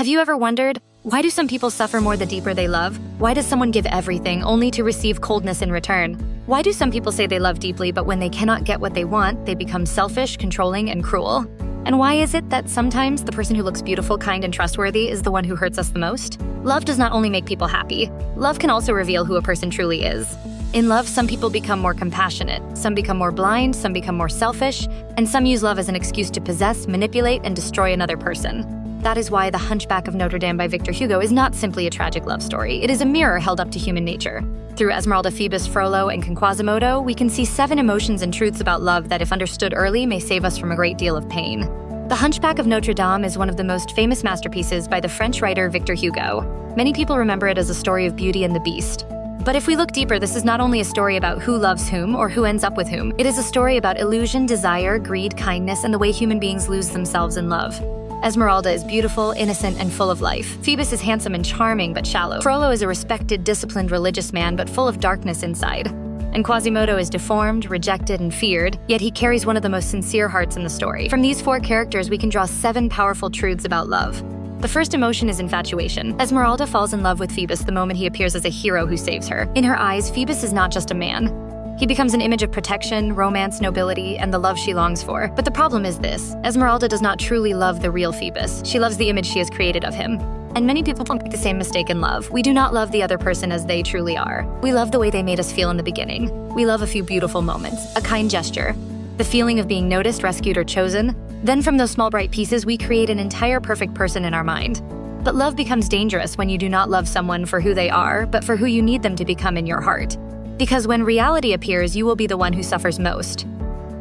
Have you ever wondered, why do some people suffer more the deeper they love? Why does someone give everything only to receive coldness in return? Why do some people say they love deeply, but when they cannot get what they want, they become selfish, controlling, and cruel? And why is it that sometimes the person who looks beautiful, kind, and trustworthy is the one who hurts us the most? Love does not only make people happy. Love can also reveal who a person truly is. In love, some people become more compassionate, some become more blind, some become more selfish, and some use love as an excuse to possess, manipulate, and destroy another person. That is why The Hunchback of Notre Dame by Victor Hugo is not simply a tragic love story. It is a mirror held up to human nature. Through Esmeralda, Phoebus, Frollo, and Quasimodo, we can see 7 emotions and truths about love that, if understood early, may save us from a great deal of pain. The Hunchback of Notre Dame is one of the most famous masterpieces by the French writer Victor Hugo. Many people remember it as a story of Beauty and the Beast. But if we look deeper, this is not only a story about who loves whom or who ends up with whom. It is a story about illusion, desire, greed, kindness, and the way human beings lose themselves in love. Esmeralda is beautiful, innocent, and full of life. Phoebus is handsome and charming, but shallow. Frollo is a respected, disciplined, religious man, but full of darkness inside. And Quasimodo is deformed, rejected, and feared, yet he carries one of the most sincere hearts in the story. From these 4 characters, we can draw 7 powerful truths about love. The first emotion is infatuation. Esmeralda falls in love with Phoebus the moment he appears as a hero who saves her. In her eyes, Phoebus is not just a man. He becomes an image of protection, romance, nobility, and the love she longs for. But the problem is this: Esmeralda does not truly love the real Phoebus. She loves the image she has created of him. And many people make the same mistake in love. We do not love the other person as they truly are. We love the way they made us feel in the beginning. We love a few beautiful moments, a kind gesture, the feeling of being noticed, rescued, or chosen. Then from those small bright pieces, we create an entire perfect person in our mind. But love becomes dangerous when you do not love someone for who they are, but for who you need them to become in your heart. Because when reality appears, you will be the one who suffers most.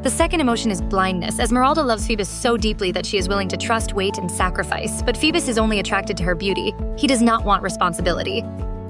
The second emotion is blindness. Esmeralda loves Phoebus so deeply that she is willing to trust, wait, and sacrifice. But Phoebus is only attracted to her beauty. He does not want responsibility.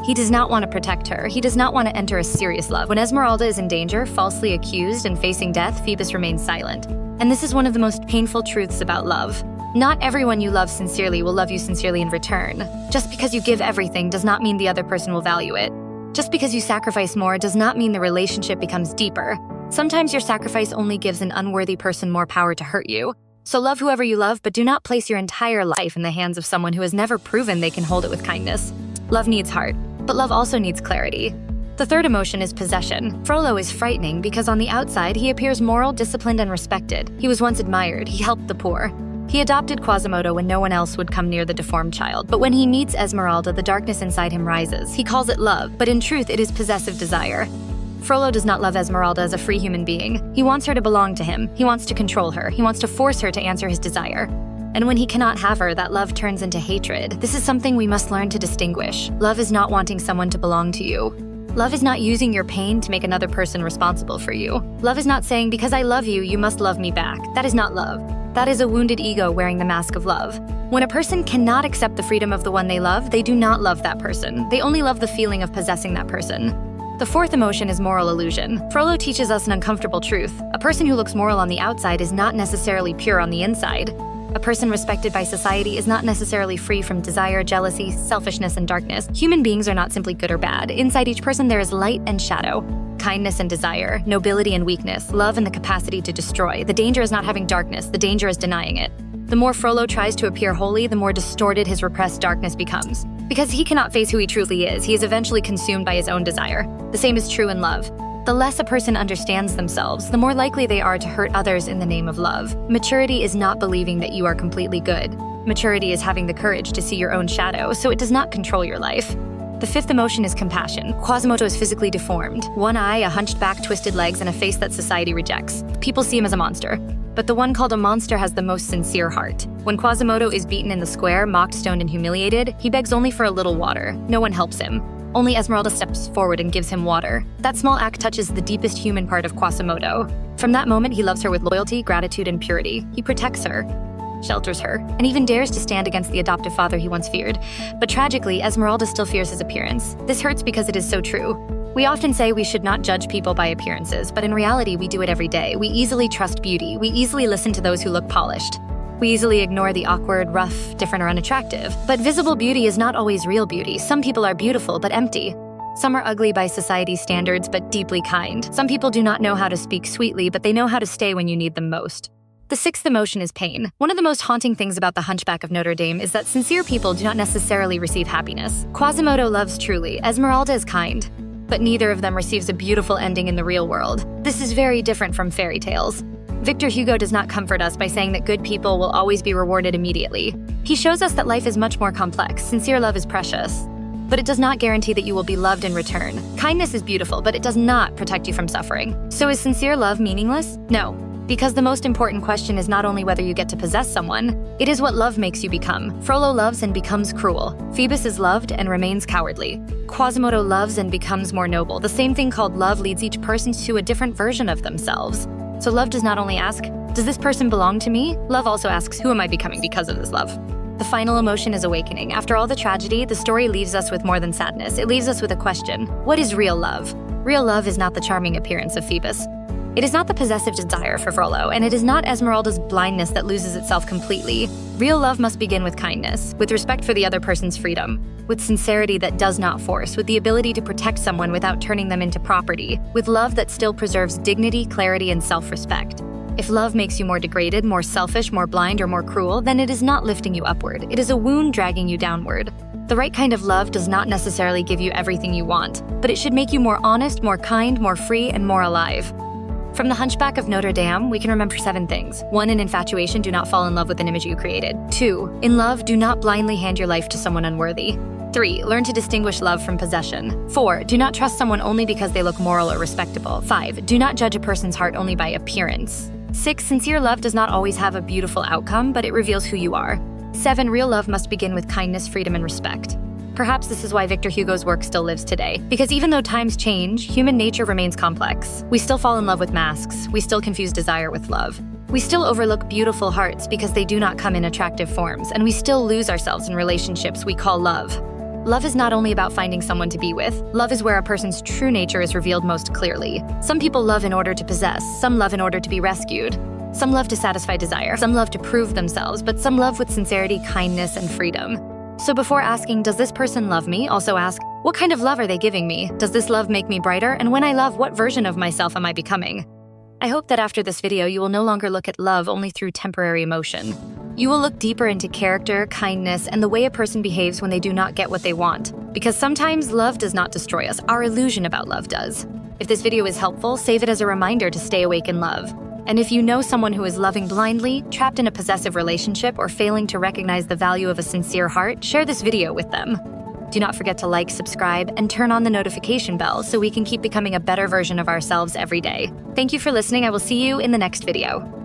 He does not want to protect her. He does not want to enter a serious love. When Esmeralda is in danger, falsely accused, and facing death, Phoebus remains silent. And this is one of the most painful truths about love. Not everyone you love sincerely will love you sincerely in return. Just because you give everything does not mean the other person will value it. Just because you sacrifice more does not mean the relationship becomes deeper. Sometimes your sacrifice only gives an unworthy person more power to hurt you. So love whoever you love, but do not place your entire life in the hands of someone who has never proven they can hold it with kindness. Love needs heart, but love also needs clarity. The third emotion is possession. Frollo is frightening because on the outside, he appears moral, disciplined, and respected. He was once admired. He helped the poor. He adopted Quasimodo when no one else would come near the deformed child. But when he meets Esmeralda, the darkness inside him rises. He calls it love, but in truth, it is possessive desire. Frollo does not love Esmeralda as a free human being. He wants her to belong to him. He wants to control her. He wants to force her to answer his desire. And when he cannot have her, that love turns into hatred. This is something we must learn to distinguish. Love is not wanting someone to belong to you. Love is not using your pain to make another person responsible for you. Love is not saying, because I love you, you must love me back. That is not love. That is a wounded ego wearing the mask of love. When a person cannot accept the freedom of the one they love, they do not love that person. They only love the feeling of possessing that person. The fourth emotion is moral illusion. Frollo teaches us an uncomfortable truth. A person who looks moral on the outside is not necessarily pure on the inside. A person respected by society is not necessarily free from desire, jealousy, selfishness, and darkness. Human beings are not simply good or bad. Inside each person there is light and shadow, kindness and desire, nobility and weakness, love and the capacity to destroy. The danger is not having darkness, the danger is denying it. The more Frollo tries to appear holy, the more distorted his repressed darkness becomes. Because he cannot face who he truly is, he is eventually consumed by his own desire. The same is true in love. The less a person understands themselves, the more likely they are to hurt others in the name of love. Maturity is not believing that you are completely good. Maturity is having the courage to see your own shadow, so it does not control your life. The fifth emotion is compassion. Quasimodo is physically deformed. One eye, a hunched back, twisted legs, and a face that society rejects. People see him as a monster. But the one called a monster has the most sincere heart. When Quasimodo is beaten in the square, mocked, stoned, and humiliated, he begs only for a little water. No one helps him. Only Esmeralda steps forward and gives him water. That small act touches the deepest human part of Quasimodo. From that moment, he loves her with loyalty, gratitude, and purity. He protects her, shelters her, and even dares to stand against the adoptive father he once feared. But tragically, Esmeralda still fears his appearance. This hurts because it is so true. We often say we should not judge people by appearances, but in reality, we do it every day. We easily trust beauty. We easily listen to those who look polished. We easily ignore the awkward, rough, different, or unattractive. But visible beauty is not always real beauty. Some people are beautiful but empty. Some are ugly by society's standards but deeply kind. Some people do not know how to speak sweetly, but they know how to stay when you need them most. The sixth emotion is pain. One of the most haunting things about The Hunchback of Notre Dame is that sincere people do not necessarily receive happiness. Quasimodo loves truly, Esmeralda is kind, but neither of them receives a beautiful ending in the real world. This is very different from fairy tales. Victor Hugo does not comfort us by saying that good people will always be rewarded immediately. He shows us that life is much more complex. Sincere love is precious, but it does not guarantee that you will be loved in return. Kindness is beautiful, but it does not protect you from suffering. So is sincere love meaningless? No, because the most important question is not only whether you get to possess someone, it is what love makes you become. Frollo loves and becomes cruel. Phoebus is loved and remains cowardly. Quasimodo loves and becomes more noble. The same thing called love leads each person to a different version of themselves. So love does not only ask, does this person belong to me? Love also asks, who am I becoming because of this love? The final emotion is awakening. After all the tragedy, the story leaves us with more than sadness. It leaves us with a question. What is real love? Real love is not the charming appearance of Phoebus. It is not the possessive desire for Frollo, and it is not Esmeralda's blindness that loses itself completely. Real love must begin with kindness, with respect for the other person's freedom, with sincerity that does not force, with the ability to protect someone without turning them into property, with love that still preserves dignity, clarity, and self-respect. If love makes you more degraded, more selfish, more blind, or more cruel, then it is not lifting you upward. It is a wound dragging you downward. The right kind of love does not necessarily give you everything you want, but it should make you more honest, more kind, more free, and more alive. From The Hunchback of Notre Dame, we can remember 7 things. 1. In infatuation, do not fall in love with an image you created. 2. In love, do not blindly hand your life to someone unworthy. 3. Learn to distinguish love from possession. 4. Do not trust someone only because they look moral or respectable. 5. Do not judge a person's heart only by appearance. 6. Sincere love does not always have a beautiful outcome, but it reveals who you are. 7. Real love must begin with kindness, freedom, and respect. Perhaps this is why Victor Hugo's work still lives today. Because even though times change, human nature remains complex. We still fall in love with masks. We still confuse desire with love. We still overlook beautiful hearts because they do not come in attractive forms, and we still lose ourselves in relationships we call love. Love is not only about finding someone to be with. Love is where a person's true nature is revealed most clearly. Some people love in order to possess. Some love in order to be rescued. Some love to satisfy desire. Some love to prove themselves, but some love with sincerity, kindness, and freedom. So before asking, does this person love me? Also ask, what kind of love are they giving me? Does this love make me brighter? And when I love, what version of myself am I becoming? I hope that after this video, you will no longer look at love only through temporary emotion. You will look deeper into character, kindness, and the way a person behaves when they do not get what they want. Because sometimes love does not destroy us, our illusion about love does. If this video is helpful, save it as a reminder to stay awake in love. And if you know someone who is loving blindly, trapped in a possessive relationship, or failing to recognize the value of a sincere heart, share this video with them. Do not forget to like, subscribe, and turn on the notification bell so we can keep becoming a better version of ourselves every day. Thank you for listening. I will see you in the next video.